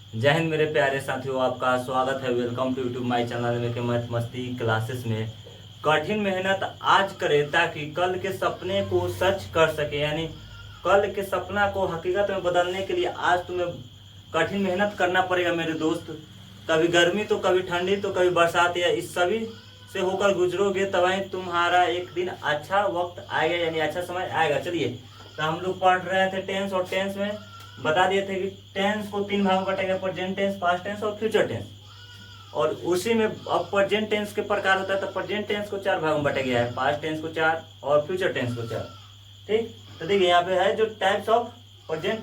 जय हिंद मेरे प्यारे साथियों, आपका स्वागत है। Welcome to YouTube my channel में के मैथ मस्ती क्लासेस में। कठिन मेहनत आज करे ताकि कल के सपने को सच कर सके, यानी कल के सपना को हकीकत में बदलने के लिए आज तुम्हें कठिन मेहनत करना पड़ेगा मेरे दोस्त। कभी गर्मी तो कभी ठंडी तो कभी बरसात, या इस सभी से होकर गुजरोगे तभी तुम्हारा एक दिन अच्छा वक्त आएगा, यानी अच्छा समय आएगा। चलिए, तो हम लोग पढ़ रहे थे टेंस, और टेंस में बता दिए थे कि टेंस को 3 भाग में बांटा गया, प्रेजेंट टेंस, पास्ट टेंस और फ्यूचर टेंस। और उसी में अब प्रेजेंट टेंस के प्रकार होता है, तो प्रेजेंट टेंस को 4 भाग में बांटा गया है, पास्ट टेंस को 4 और फ्यूचर टेंस को 4। ठीक, तो देखिए यहाँ पे है जो टाइप्स ऑफ प्रेजेंट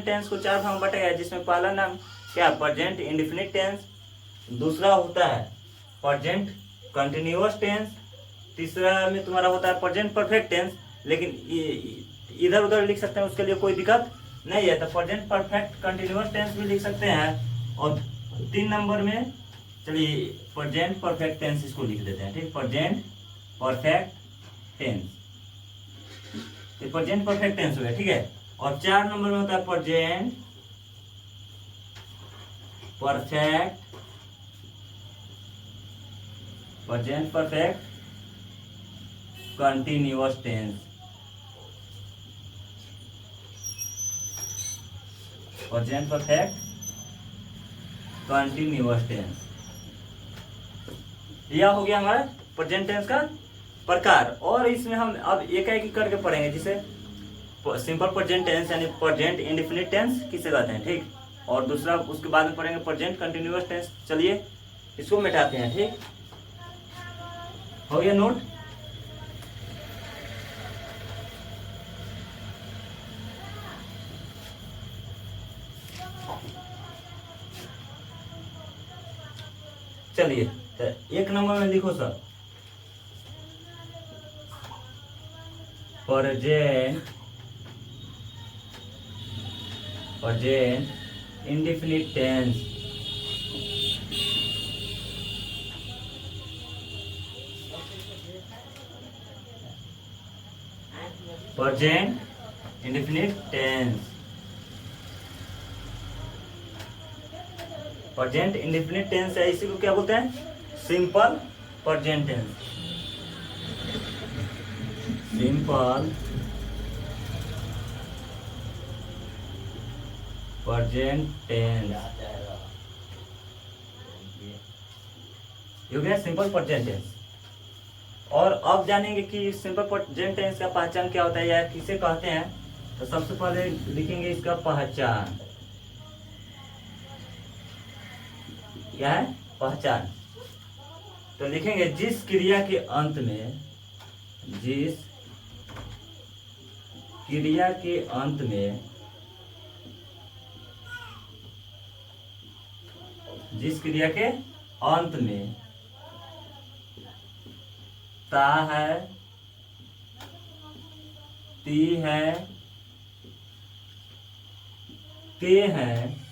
टेंस को 4 भाग में बांटा गया है, जिसमें पहला नाम क्या, प्रेजेंट इंडेफिनिट टेंस। दूसरा होता है प्रेजेंट कंटिन्यूअस टेंस। तीसरा में तुम्हारा होता है प्रेजेंट परफेक्ट टेंस, लेकिन इधर उधर लिख सकते हैं, उसके लिए कोई दिक्कत नहीं है, तो प्रेजेंट परफेक्ट कंटिन्यूअस टेंस भी लिख सकते हैं। और 3 नंबर में चलिए प्रेजेंट परफेक्ट टेंस इसको लिख देते हैं। ठीक, प्रेजेंट परफेक्ट टेंस, ये प्रेजेंट परफेक्ट टेंस हो गया। ठीक है, और 4 नंबर में होता है present perfect continuous tense. Present perfect continuous tense, यह हो गया हमारा प्रेजेंट टेंस का प्रकार। और इसमें हम अब एक एक करके पढ़ेंगे, जिसे सिंपल प्रेजेंट टेंस यानी प्रेजेंट इंडेफिनिट टेंस किसे कहते हैं। ठीक, और दूसरा उसके बाद में पढ़ेंगे प्रेजेंट कंटिन्यूअस टेंस। चलिए इसको मिटाते हैं। ठीक, हो गया नोट। चलिए, तो 1 नंबर में लिखो sir, present indefinite tense. Present indefinite tense, present indefinite tense है, इसी को क्या बोलते हैं, simple present tense. Simple present tense हो गया सिंपल प्रेजेंट टेंस। और अब जानेंगे कि सिंपल प्रेजेंट टेंस का पहचान क्या होता है या किसे कहते हैं। तो सबसे पहले लिखेंगे इसका पहचान। क्या है पहचान, तो लिखेंगे जिस क्रिया के अंत में जिस क्रिया के अंत में ता है, ती है, ते है,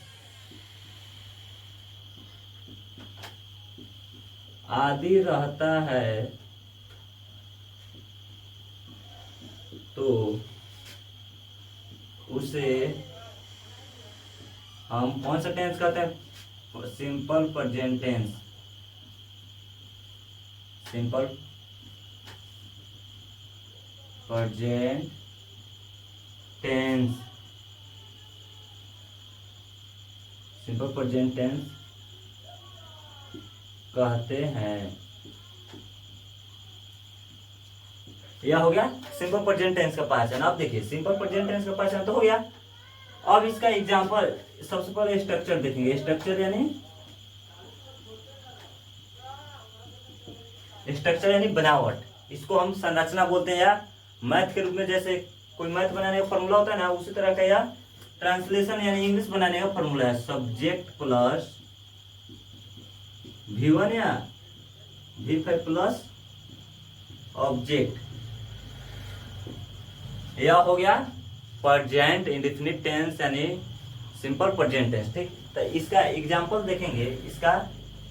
आदि रहता है, तो उसे हम कौन सा टेंस कहते हैं, simple present tense. Simple present tense, simple present tense कहते हैं। यह हो गया सिंपल प्रेजेंट टेंस का पहचान। अब देखिए सिंपल प्रेजेंट टेंस का पहचान तो हो गया। अब इसका एग्जांपल, सबसे पहले स्ट्रक्चर देखेंगे। स्ट्रक्चर यानी बनावट, इसको हम संरचना बोलते हैं, या मैथ के रूप में जैसे कोई मैथ बनाने का फॉर्मूला होता है ना, उसी तरह का यह ट्रांसलेशन यानी इंग्लिश बनाने का फॉर्मूला है। सब्जेक्ट प्लस V1 या V5 प्लस ऑब्जेक्ट, यह हो गया प्रेजेंट इंडेफिनिट टेंस यानी सिंपल प्रेजेंट टेंस। ठीक, तो इसका एग्जांपल देखेंगे। इसका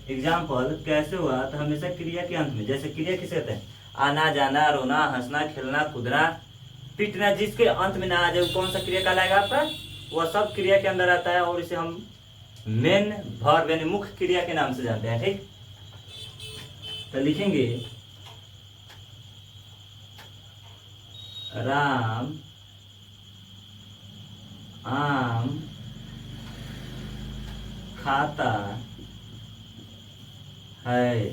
एग्जाम्पल कैसे हुआ, तो हमेशा क्रिया के अंत में, जैसे क्रिया किसे कहते हैं, आना जाना, रोना, हंसना, खेलना, कूदना, पीटना, जिसके अंत में ना आ जाए कौन सा क्रिया कहलाएगा आपका, वह सब क्रिया के अंदर आता है और इसे हम मेन वर्ब यानी मुख्य क्रिया के नाम से जानते हैं। ठीक, तो लिखेंगे राम आम खाता है,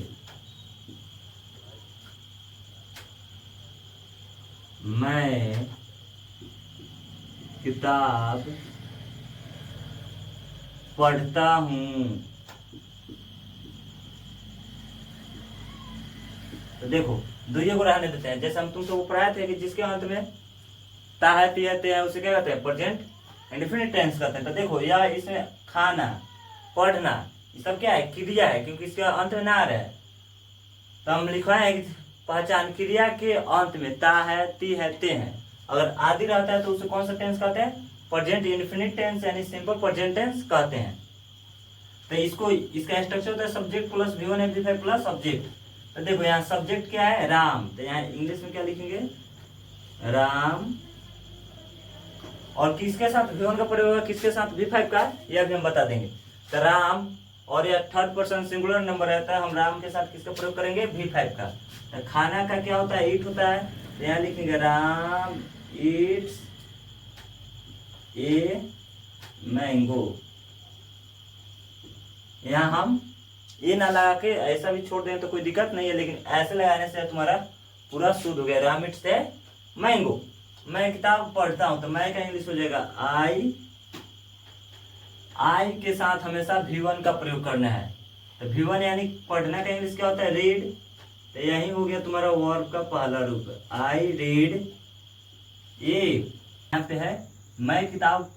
मैं किताब पढ़ता हूँ। तो देखो दुइये को रहने देते हैं। जैसे हम तुमसे वो पढ़ाए थे कि जिसके अंत में ता है ती है ते है उसे क्या कहते हैं, प्रेजेंट इंडेफिनिट टेंस कहते हैं। तो देखो या इसमें खाना पढ़ना ये सब क्या है, क्रिया है, क्योंकि इसके अंत में ना आ रहा है। तो हम लिखवाए कि पहचान क्रिया के अंत में ता है ती है ते है, अगर आदि रहता है तो उसे कौन सा टेंस कहते हैं, प्रेजेंट इंडेफिनिट टेंस यानी सिंपल प्रेजेंट टेंस कहते हैं। तो इसको इसका स्ट्रक्चर होता है subject plus V1 amplifier plus subject. तो देखो यहाँ सब्जेक्ट क्या है, राम, तो यहाँ इंग्लिश में क्या लिखेंगे, राम, और किसके साथ V1 का प्रयोग होगा, किसके साथ V5 का, यह भी हम बता देंगे। तो राम, और यह थर्ड पर्सन सिंगुलर नंबर रहता है, हम राम के साथ किसका प्रयोग करेंगे, V5 का। तो खाना का क्या होता है, ईट होता है, तो यहाँ लिखेंगे राम ईट्स ए मैंगो। यहाँ हम ये ना लगा के ऐसा भी छोड़ दें तो कोई दिक्कत नहीं है, लेकिन ऐसे लगाने से तुम्हारा पूरा शुद्ध हो गया। राम ईट्स ए मैंगो, मैं किताब पढ़ता हूं, तो मैं का इंग्लिश हो जाएगा आई के साथ हमेशा V1 का प्रयोग करना है। तो V1 यानी पढ़ना का इंग्लिश क्या होता है, रीड। तो यही हो गया तुम्हारा वर्ब का पहला रूप, आई रीड ए। यहाँ पे है मैं किताब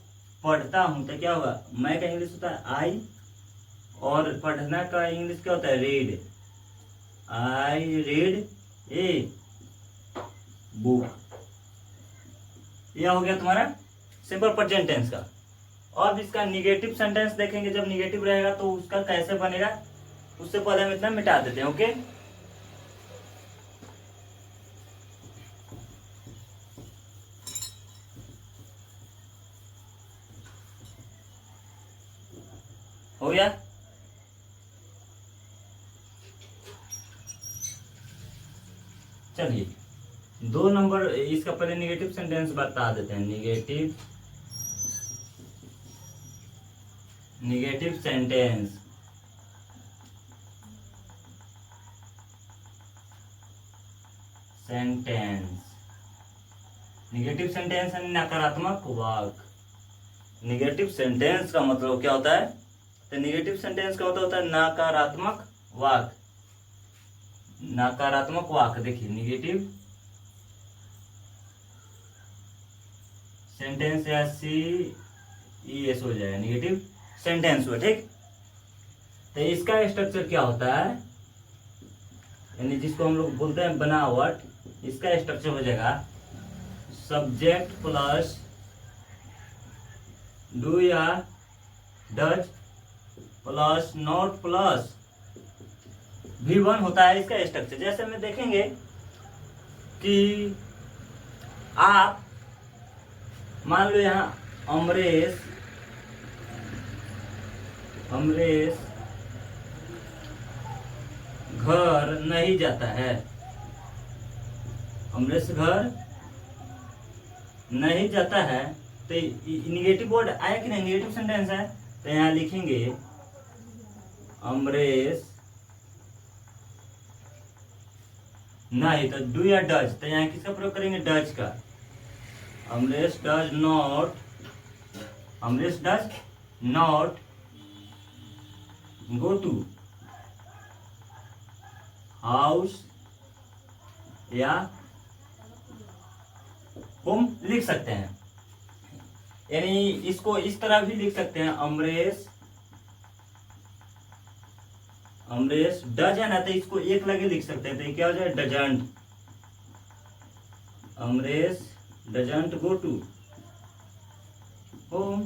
पढ़ता हूं, तो क्या होगा, मैं का इंग्लिश होता है आई, और पढ़ना का इंग्लिश क्या होता है, read, I read a book. यह हो गया तुम्हारा सिंपल प्रेजेंट टेंस का। अब इसका निगेटिव सेंटेंस देखेंगे, जब निगेटिव रहेगा तो उसका कैसे बनेगा, उससे पहले हम इतना मिटा देते हैं। ओके, हो गया। चलिए 2 नंबर इसका पहले निगेटिव सेंटेंस बता देते हैं। निगेटिव सेंटेंस, निगेटिव सेंटेंस यानी नकारात्मक वाक्य। निगेटिव सेंटेंस का मतलब क्या होता है, तो निगेटिव सेंटेंस का होता है नकारात्मक वाक्य। नकारात्मक वाक्य देखिए, निगेटिव सेंटेंस या CES हो जाएगा, निगेटिव सेंटेंस हुआ। ठीक, तो इसका स्ट्रक्चर क्या होता है, यानी जिसको हम लोग बोलते हैं बनावट, इसका स्ट्रक्चर हो जाएगा सब्जेक्ट प्लस डू या does plus not plus V1 होता है इसका स्ट्रक्चर। जैसे में देखेंगे कि आप मान लो यहाँ अमरेश घर नहीं जाता है, अमरेश घर नहीं जाता है, तो निगेटिव वर्ड आया कि नहीं, निगेटिव सेंटेंस है। तो यहाँ लिखेंगे अमरेश नहीं, तो डू या डज, तो यहाँ किसका प्रयोग करेंगे, डज का। Amresh does not go to house या होम लिख सकते हैं, यानी इसको इस तरह भी लिख सकते हैं, अमरेश डज है ना, तो इसको एक लगे लिख सकते हैं, तो ये क्या हो जाए, doesn't, Amresh doesn't go to home.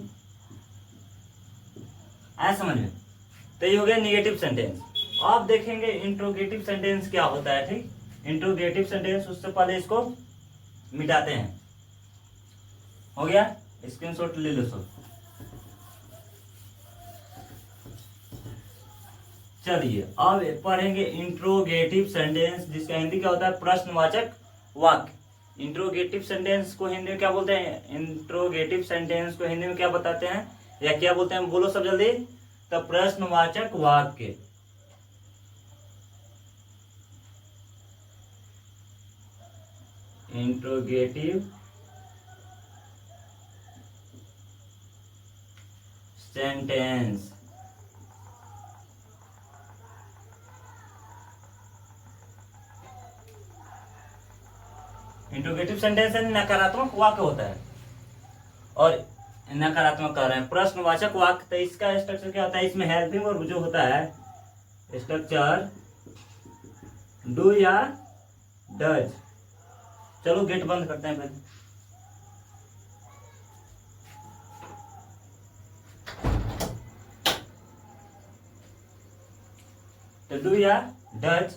आया समझ में, तो ये हो गया निगेटिव सेंटेंस। अब देखेंगे इंट्रोगेटिव सेंटेंस क्या होता है। ठीक, इंट्रोगेटिव सेंटेंस, उससे पहले इसको मिटाते हैं। हो गया, स्क्रीनशॉट ले लो सब। चलिए अब पढ़ेंगे इंट्रोगेटिव सेंटेंस, जिसका हिंदी क्या होता है, प्रश्नवाचक वाक्य। इंट्रोगेटिव सेंटेंस को हिंदी में क्या बोलते हैं, इंट्रोगेटिव सेंटेंस को हिंदी में क्या बताते हैं या क्या बोलते हैं, बोलो सब जल्दी। तो प्रश्नवाचक वाक्य। Interrogative sentence. इंट्रोगेटिव सेंटेंस नकारात्मक वाक्य होता है और नकारात्मक कह रहे हैं प्रश्नवाचक वाक्य। तो इसका स्ट्रक्चर क्या होता है, इसमें हेल्पिंग और जो होता है स्ट्रक्चर डू या डज। चलो गेट बंद करते हैं पहले। तो डू या डज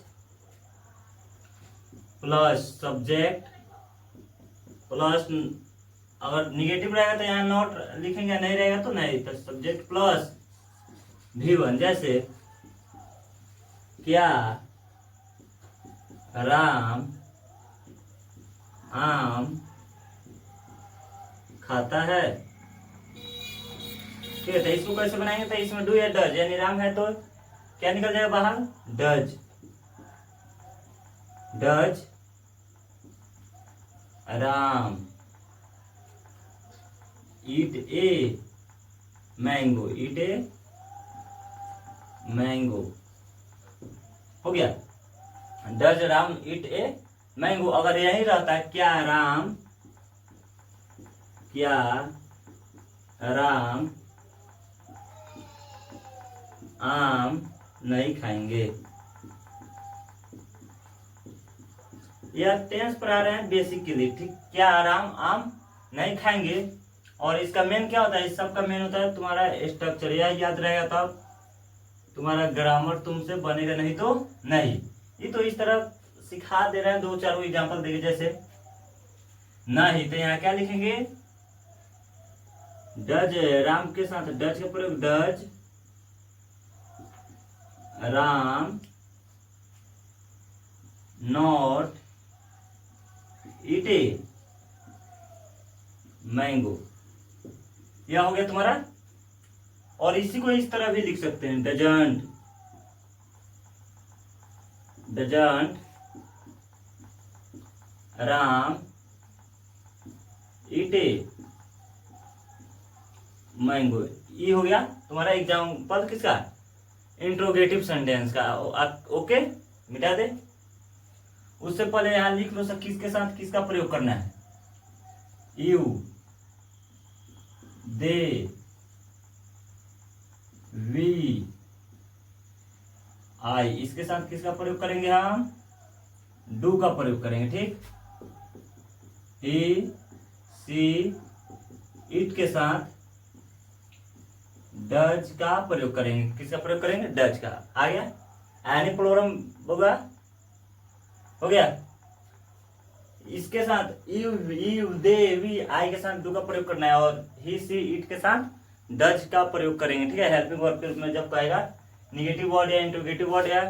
प्लस सब्जेक्ट प्लस, अगर निगेटिव रहेगा तो यहाँ नॉट लिखेंगे, नहीं रहेगा तो नहीं, तो सब्जेक्ट प्लस V1। जैसे क्या राम आम खाता है। ठीक है, तो इसको कैसे बनाएंगे, तो इसमें डू या डज, यानी राम है तो क्या निकल जाएगा बाहर, does. Does Ram eat a mango, eat a mango, हो गया। Does Ram eat a mango. अगर यही रहता है क्या राम आम नहीं खाएंगे। यह टेंस पर आ रहे हैं बेसिक के लिए, ठीक। क्या राम आम नहीं खाएंगे, और इसका मेन क्या होता है, इस सब का मेन होता है तुम्हारा स्ट्रक्चर। यह याद रहेगा तब तुम्हारा ग्रामर तुमसे बनेगा, नहीं तो नहीं। ये तो इस तरह सिखा दे रहे हैं, दो चार एग्जांपल देंगे। जैसे नहीं, तो यहाँ क्या लिखेंगे, डज राम के साथ डज का प्रयोग, does Ram not eat a mango. यह हो गया तुम्हारा। और इसी को इस तरह भी लिख सकते हैं, doesn't Ram eat a mango. ये हो गया तुम्हारा एग्जाम्पल किसका, इंट्रोगेटिव सेंटेंस का। ओके, मिटा दे। उससे पहले यहां लिख लो सब किसके साथ किसका प्रयोग करना है, यू दे वी आई, इसके साथ किसका प्रयोग करेंगे, हम डू का प्रयोग करेंगे, ठीक। ही सी इट के साथ डज का प्रयोग करेंगे, किसका प्रयोग करेंगे, डज का। आ गया, एनी प्लूरम होगा, हो गया। इसके साथ यू दे वी आई के साथ डू का प्रयोग करना है, और ही सी इट के साथ डज का प्रयोग करेंगे, ठीक है। हेल्पिंग वर्ब में जब कहेगा निगेटिव वर्ड या इंट्रोगेटिव वर्ड या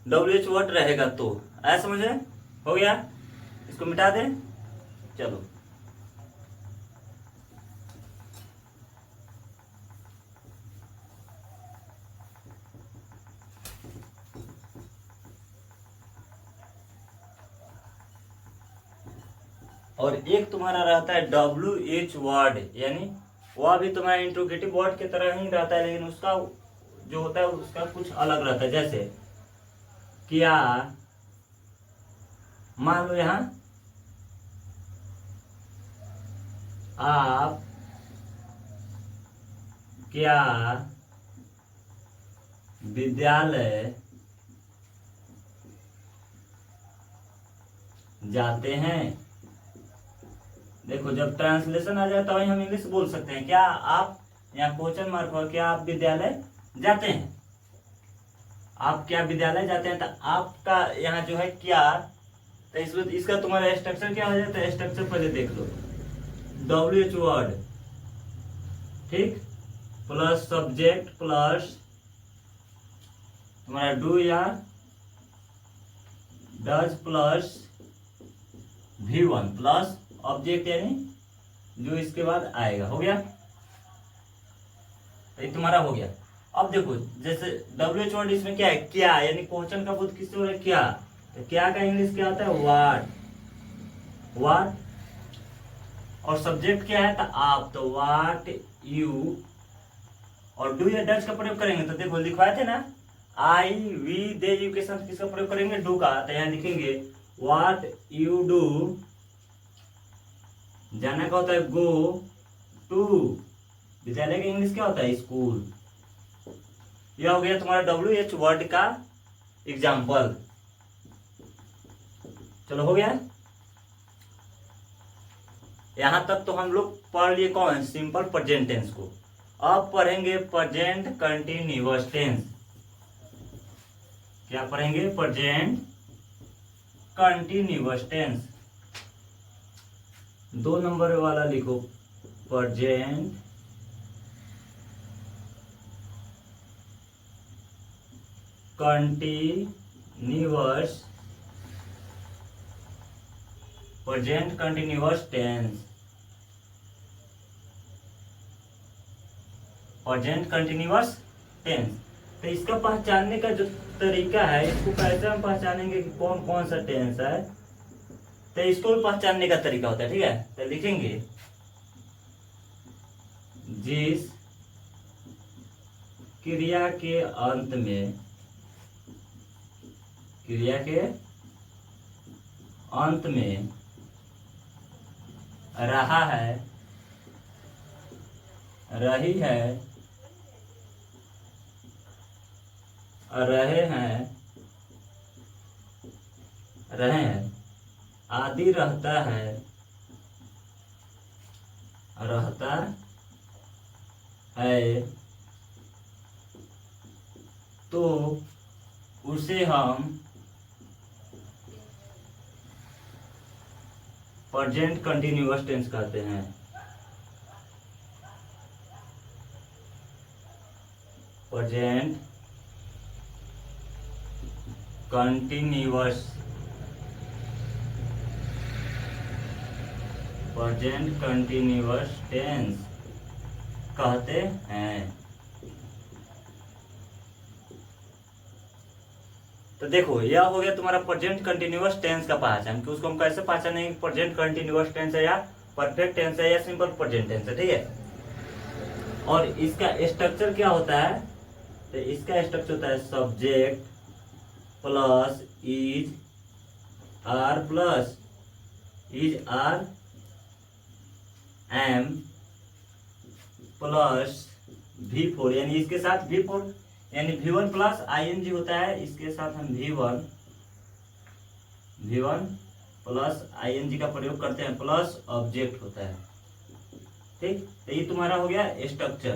WH वर्ड रहेगा तो, ऐसा समझे। हो गया, इसको मिटा दे। चलो और एक तुम्हारा रहता है WH वर्ड, यानी वह भी तुम्हारा इंट्रोगेटिव वर्ड की तरह ही रहता है, लेकिन उसका जो होता है उसका कुछ अलग रहता है। जैसे क्या, मान लो यहां आप क्या विद्यालय जाते हैं। देखो जब ट्रांसलेशन आ जाए तो वही हम इंग्लिश बोल सकते हैं, क्या आप, यहाँ क्वेश्चन मार्क हो, क्या आप विद्यालय जाते हैं, आप क्या विद्यालय जाते हैं। तो आपका यहाँ जो है क्या, तो इसमें इसका तुम्हारा स्ट्रक्चर क्या हो जाता है, स्ट्रक्चर पहले देख लो। WH वर्ड, ठीक, प्लस सब्जेक्ट प्लस तुम्हारा डू या does plus V1 plus object यानी जो इसके बाद आएगा। हो गया, ये तुम्हारा हो गया। अब देखो जैसे WH वर्ड इसमें क्या है, क्या, यानी क्वेश्चन का बुद्ध किससे हो रहा है, क्या। तो क्या का इंग्लिश क्या होता है, व्हाट। व्हाट और सब्जेक्ट क्या है, तो आप, तो व्हाट यू। और डू या डज का प्रयोग करेंगे तो देखो लिखवाए थे ना, आई वी दे यू के साथ किसका प्रयोग करेंगे, डू का। तो यहाँ लिखेंगे व्हाट यू डू। जाना का होता है गो टू, विद्यालय का इंग्लिश क्या होता है, स्कूल। यह हो गया तुम्हारा WH वर्ड का एग्जाम्पल। चलो हो गया, यहां तक तो हम लोग पढ़ लिए कौन, सिंपल प्रेजेंट टेंस को। अब पढ़ेंगे प्रेजेंट कंटिन्यूअस टेंस। क्या पढ़ेंगे, प्रेजेंट कंटिन्यूअस टेंस। 2 नंबर वाला लिखो, present continuous, present continuous tense. Present continuous tense. तो इसका पहचानने का जो तरीका है, इसको कैसे हम पहचानेंगे कि कौन कौन सा टेंस है, तो इसको भी पहचानने का तरीका होता है। ठीक है, तो लिखेंगे जिस क्रिया के अंत में, क्रिया के अंत में रहा है, रही है, रहे हैं, रहे हैं, आदि रहता है, रहता है, तो उसे हम प्रेजेंट कंटिन्यूअस टेंस कहते हैं। Present continuous, present continuous tense कहते हैं। तो देखो यह हो गया तुम्हारा प्रेजेंट कंटिन्यूअस टेंस का पहचान, कि उसको हम कैसे पहचानेंगे, प्रेजेंट कंटिन्यूअस टेंस है या परफेक्ट टेंस है या सिंपल प्रेजेंट टेंस है। ठीक है, और इसका स्ट्रक्चर क्या होता है, तो इसका स्ट्रक्चर होता है subject plus is are plus is are am plus V4, यानी इसके साथ V4 यानी V1 प्लस ING होता है, इसके साथ हम V1 प्लस ING का प्रयोग करते हैं, प्लस ऑब्जेक्ट होता है। ठीक, तो ये तुम्हारा हो गया स्ट्रक्चर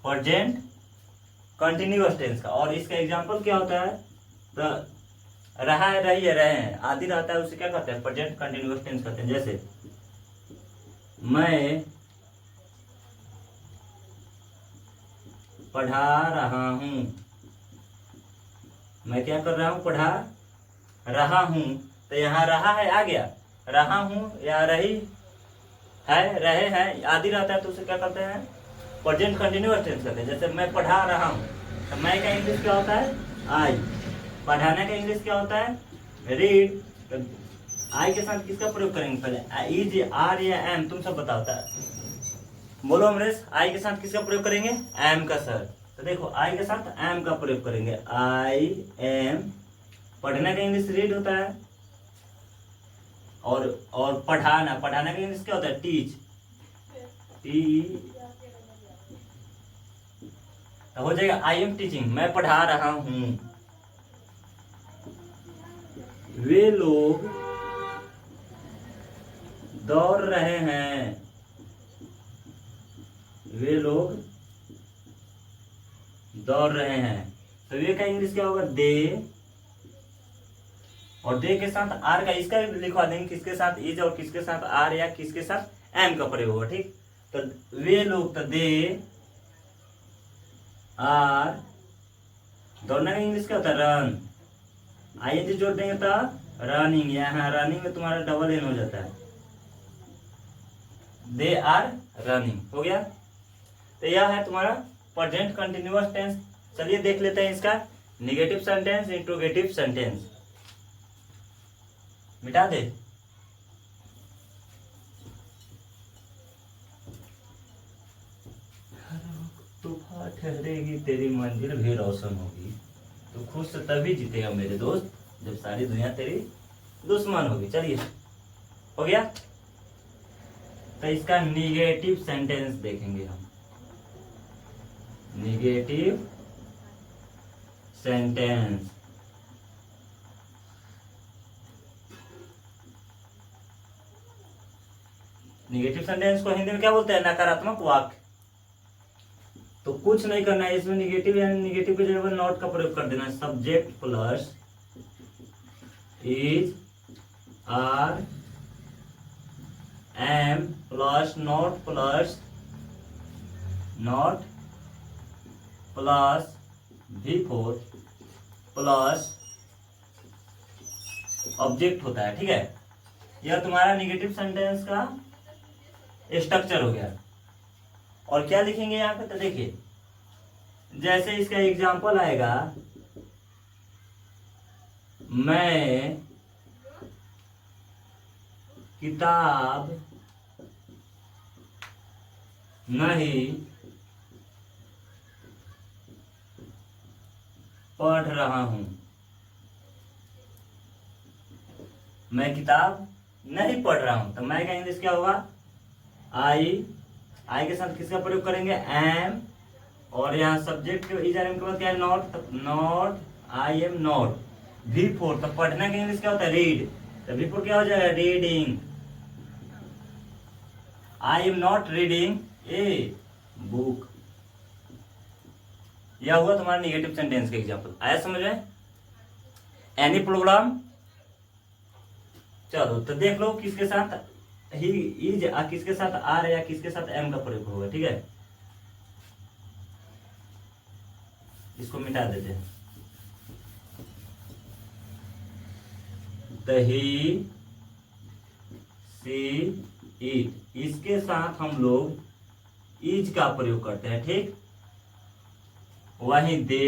प्रेजेंट कंटिन्यूअस टेंस का। और इसका एग्जांपल क्या होता है, तो रहा है, रही है, रहे हैं, आदि रहता है, उसे क्या कहते हैं, प्रेजेंट कंटिन्यूअस टेंस कहते हैं। जैसे मैं पढ़ा रहा हूं, मैं क्या कर रहा हूं, पढ़ा रहा हूं। तो यहाँ रहा है आ गया, रहा हूं या रही है, रहे हैं, आदि रहता है, तो उसे क्या कहते हैं, प्रेजेंट कंटिन्यूअस टेंस कहते हैं। जैसे मैं पढ़ा रहा हूं, तो मैं का इंग्लिश क्या होता है, आई। पढ़ाने का इंग्लिश क्या होता है, रीड। तो आई के साथ किसका प्रयोग करेंगे, पहले इज आर या एम, तुम सब बताओ। बोलो अमरेश, आई के साथ किसका प्रयोग करेंगे, एम का। सर तो देखो आई के साथ एम का प्रयोग करेंगे, आई एम। पढ़ने का इंग्लिश रीड होता है, और पढ़ाना का इंग्लिश क्या होता है, टीच, टी। तो हो जाएगा आई एम टीचिंग, मैं पढ़ा रहा हूं। वे लोग दौड़ रहे हैं, वे लोग दौड़ रहे हैं। तो वे का इंग्लिश क्या होगा, दे। और दे के साथ आर का, इसका लिखवा देंगे किसके साथ, इज, और किसके साथ आर या किसके साथ एम का प्रयोग होगा। ठीक, तो वे लोग, तो दे आर दौड़ना का इंग्लिश क्या होता है? रन। आईएनजी जोड़ देंगे तो रनिंग, यहाँ रनिंग में तुम्हारा डबल एन हो जाता है, दे आर रनिंग, हो गया। तो यह है तुम्हारा प्रेजेंट कंटिन्यूअस टेंस। चलिए देख लेते हैं इसका निगेटिव सेंटेंस, इंट्रोगेटिव सेंटेंस। मिटा दे। तूफान ठहरेगी तेरी मंजिल भी रोशन होगी, तो खुश तभी जीतेगा मेरे दोस्त जब सारी दुनिया तेरी दुश्मन होगी। चलिए हो गया। तो इसका निगेटिव सेंटेंस देखेंगे हम। निगेटिव सेंटेंस, निगेटिव सेंटेंस को हिंदी में क्या बोलते हैं? नकारात्मक वाक्य। तो कुछ नहीं करना है इसमें, निगेटिव यानी निगेटिव की जगह नॉट का प्रयोग कर देना है। Subject plus is, are, am plus not plus V4 plus object होता है। ठीक है, यह तुम्हारा निगेटिव सेंटेंस का स्ट्रक्चर हो गया। और क्या लिखेंगे यहाँ पे? तो देखिए, जैसे इसका एग्जाम्पल आएगा, मैं किताब नहीं पढ़ रहा हूं। मैं किताब नहीं पढ़ रहा हूं, तो मैं का इंग्लिश क्या होगा? आई के साथ किसका प्रयोग करेंगे? एम, और यहाँ सब्जेक्ट इज आर एम के बाद क्या है? Not I am not. V4, तो पढ़ने का इंग्लिश क्या होता है? रीड। तो V4 क्या हो जाएगा? Reading. I am not reading a book. यह हुआ तुम्हारा निगेटिव सेंटेंस का एग्जाम्पल। आया समझ में? Any programme? चलो तो देख लो किसके साथ ही इज, किसके साथ आर, या किसके साथ एम का प्रयोग होगा। ठीक है, इसको मिटा देते हैं। ही, सी, इट, इसके साथ हम लोग इज का प्रयोग करते हैं। ठीक, वहीं दे,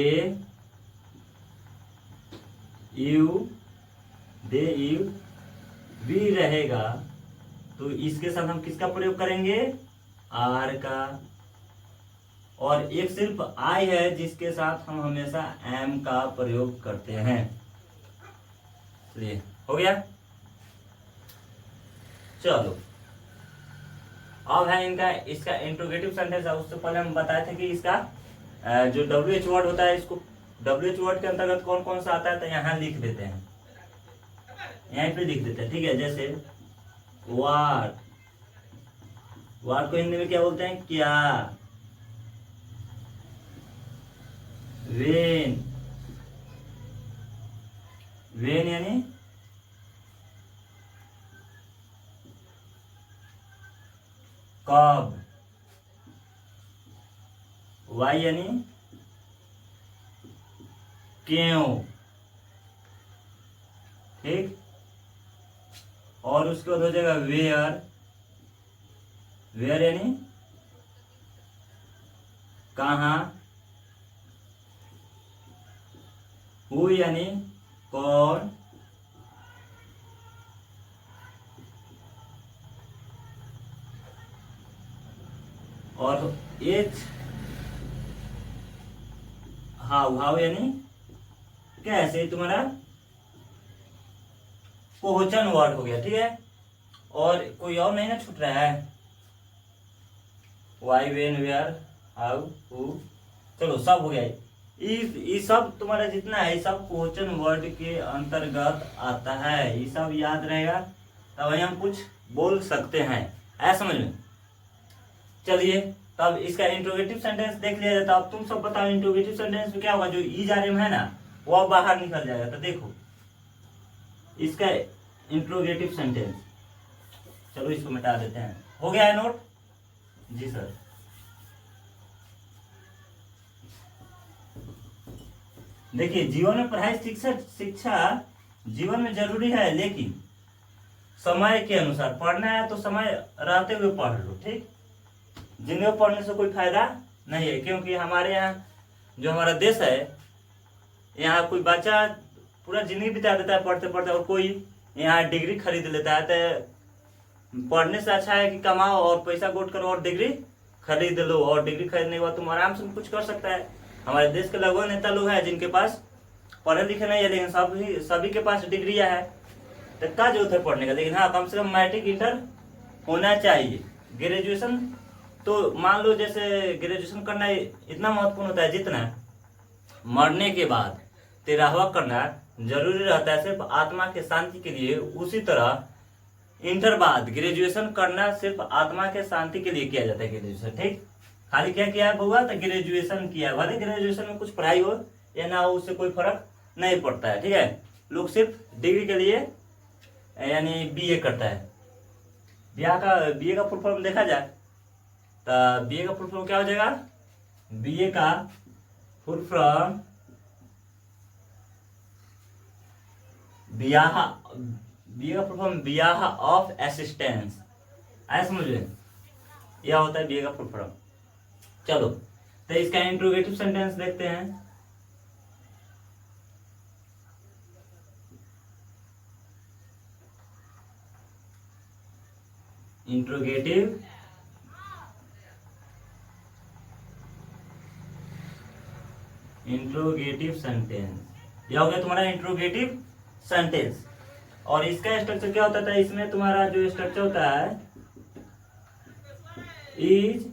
यू भी रहेगा, तो इसके साथ हम किसका प्रयोग करेंगे? आर का। और एक सिर्फ आई है जिसके साथ हम हमेशा एम का प्रयोग करते हैं। चलिए हो गया। चलो अब है इनका, इसका इंट्रोगेटिव सेंटेंस है। उससे पहले हम बताए थे कि इसका जो WH वर्ड होता है, इसको WH वर्ड के अंतर्गत कौन कौन सा आता है, तो यहाँ लिख देते हैं, यहीं पे लिख देते हैं। ठीक है, जैसे वाट, वाट को हिंदी में क्या बोलते हैं? क्या। वेन, वेन यानी कब। वाई यानी क्यों। ठीक, और उसके बाद हो जाएगा वेयर, वेयर यानी कहाँ। हु यानी कौन। और एच, हाउ यानी कैसे। तुम्हारा क्वेश्चन वर्ड हो गया। ठीक है, और कोई और नहीं ना छूट रहा है? Why, when, where, how, who, चलो सब हो गया। ये सब तुम्हारा जितना है, ये सब क्वेश्चन वर्ड के अंतर्गत आता है। ये सब याद रहेगा, तब वही हम कुछ बोल सकते हैं। ऐसा समझ में? चलिए तब इसका इंट्रोगेटिव सेंटेंस देख लिया जाए। तो अब तुम सब बताओ इंट्रोगेटिव सेंटेंस में क्या होगा? जो ई जा रहे है ना, वो अब बाहर निकल जाएगा। तो देखो इसका इंट्रोगेटिव सेंटेंस, चलो इसको मिटा देते हैं। हो गया है नोट? जी सर। देखिए जीवन में पढ़ाई शिक्षा शिक्षा जीवन में जरूरी है, लेकिन समय के अनुसार पढ़ना है तो समय रहते हुए पढ़ लो, ठीक। जिंदगी में पढ़ने से कोई फायदा नहीं है, क्योंकि हमारे यहाँ जो हमारा देश है, यहाँ कोई बच्चा पूरा जिंदगी बिता देता है पढ़ते पढ़ते, और कोई यहाँ डिग्री खरीद लेता है। तो पढ़ने से अच्छा है कि कमाओ और पैसा गोट करो और डिग्री खरीद लो, और डिग्री खरीदने के बाद तुम आराम से कुछ कर सकता है। हमारे देश के लगभग नेता लोग हैं जिनके पास पढ़े लिखे नहीं है, लेकिन सभी के पास डिग्रियां है। तो क्या जरूरत है पढ़ने का, लेकिन हाँ कम से कम मैट्रिक इंटर होना चाहिए। ग्रेजुएशन तो मान लो, जैसे ग्रेजुएशन करना इतना महत्वपूर्ण होता है जितना मरने के बाद 13वां करना जरूरी रहता है सिर्फ आत्मा के शांति के लिए, उसी तरह इंटर बाद ग्रेजुएशन करना सिर्फ आत्मा के शांति के लिए किया जाता है ग्रेजुएशन, ठीक। खाली क्या किया है बउआ, तो ग्रेजुएशन किया है, भले ग्रेजुएशन में कुछ पढ़ाई हो या ना हो उससे कोई फर्क नहीं पड़ता है, ठीक है। लोग सिर्फ डिग्री के लिए यानी बीए करता है। बीए का फुल फॉर्म देखा जाए तो बीए का फुल फॉर्म क्या हो जाएगा, बीए का फुल फॉर्म बीए का फुल फॉर्म बियाह ऑफ असिस्टेंस, ऐसा समझे, यह होता है बीए का फुल फॉर्म। चलो तो इसका इंट्रोगेटिव सेंटेंस देखते हैं। इंट्रोगेटिव सेंटेंस, यह हो गया तुम्हारा इंट्रोगेटिव सेंटेंस। और इसका स्ट्रक्चर क्या होता था, इसमें तुम्हारा जो स्ट्रक्चर होता है इज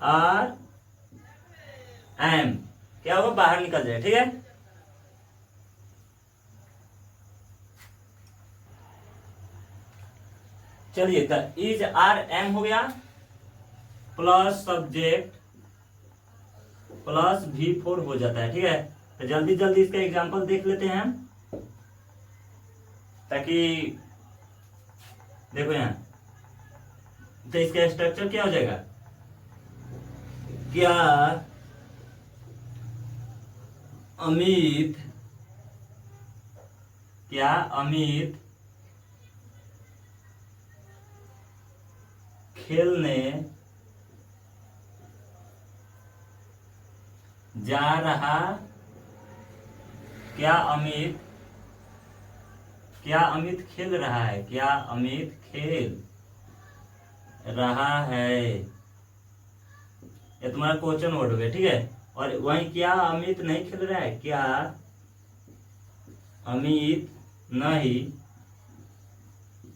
आर एम, क्या होगा, बाहर निकल जाए, ठीक है। चलिए तो इज आर एम हो गया प्लस सब्जेक्ट प्लस V4 हो जाता है, ठीक है। तो जल्दी जल्दी इसका एग्जांपल देख लेते हैं ताकि देखो यहाँ, तो इसका स्ट्रक्चर क्या हो जाएगा, क्या अमित खेलने जा रहा, क्या अमित खेल रहा है, क्या अमित खेल रहा है, ये तुम्हारा क्वेश्चन वर्ड हो गया, ठीक है। और वहीं क्या अमित नहीं खेल रहा है, क्या अमित नहीं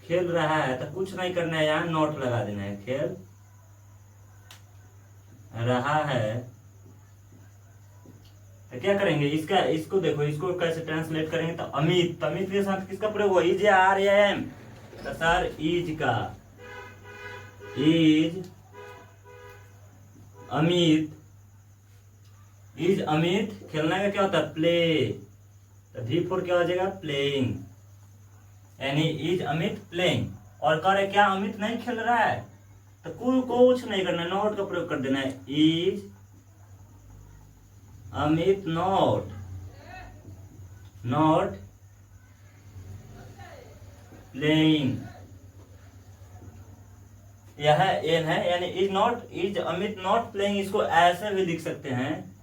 खेल रहा है, तो कुछ नहीं करना है, यहाँ नोट लगा देना है, खेल रहा है। तो क्या करेंगे, इसको देखो, इसको कैसे ट्रांसलेट करेंगे, तो अमित के साथ किसका प्रयोग हुआ, इज आर एम, तो सर इज अमित खेलने का क्या होता है, प्ले, तो V4 क्या हो जाएगा, प्लेइंग, यानी इज अमित प्लेइंग। और कह रहे क्या अमित नहीं खेल रहा है, तो कुछ नहीं करना, नॉट का प्रयोग कर देना है, इज अमित नॉट प्लेइंग, यह एन है, यानी इज अमित नॉट प्लेइंग। इसको ऐसे भी लिख सकते हैं,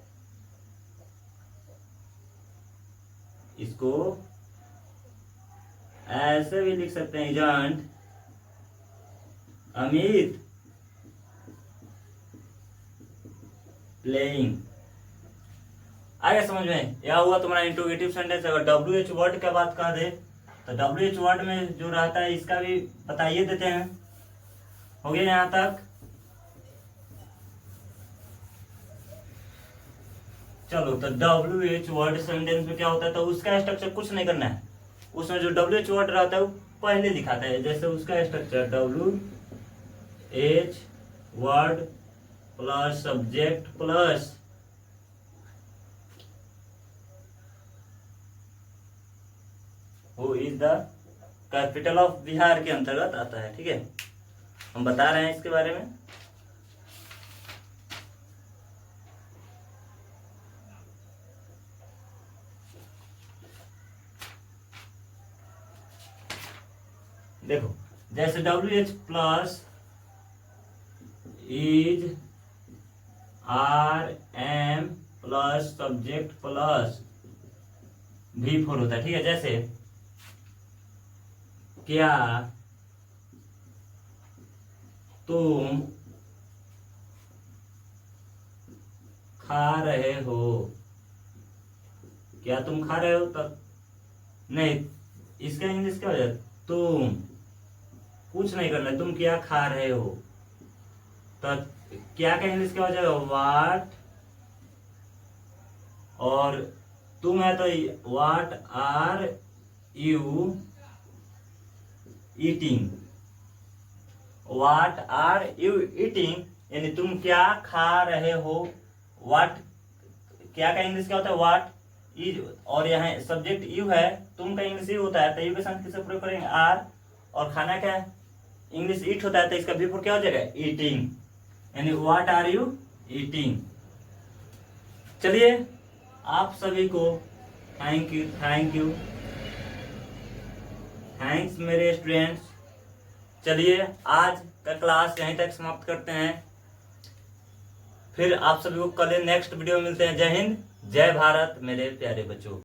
इसको ऐसे भी लिख सकते हैं, इजंट अमित प्लेइंग। आगे समझ में, यह हुआ तुम्हारा इंट्रोगेटिव सेंटेंस। अगर WH वर्ड का बात कर दे तो WH वर्ड में जो रहता है इसका भी बताइए देते हैं। हो गया यहाँ तक, चलो तो WH वर्ड सेंटेंस में क्या होता है, तो उसका स्ट्रक्चर कुछ नहीं करना है, उसमें जो WH वर्ड रहता है वो पहले लिखाता है। जैसे उसका structure WH word plus subject plus who is the capital of Bihar के अंतर्गत आता है, ठीक है। हम बता रहे हैं इसके बारे में। देखो जैसे WH plus is RM plus subject plus V4 होता है, ठीक है। जैसे क्या तुम खा रहे हो, क्या तुम खा रहे हो, तब नहीं, इसका इंग्लिश क्या हो जाए, तुम, कुछ नहीं करना, तुम क्या खा रहे हो, तो क्या का इंग्लिश क्या हो जाएगा, वाट, और तुम है तो what are you eating, what are you eating, यानी तुम क्या खा रहे हो। वाट क्या का इंग्लिश क्या होता है, वाट इज, और यहाँ सब्जेक्ट यू है, तुम का इंग्लिश यू होता है, तो यू के साथ किसे प्रयोग करेंगे, आर, और खाना क्या है, इंग्लिश ईट होता है, तो इसका बिफोर क्या हो जाएगा, ईटिंग, यानी व्हाट आर यू ईटिंग। चलिए आप सभी को थैंक यू, थैंक्स मेरे स्टूडेंट्स। चलिए आज का क्लास यहीं तक समाप्त करते हैं, फिर आप सभी को कल नेक्स्ट वीडियो में मिलते हैं। जय हिंद, जय भारत मेरे प्यारे बच्चों।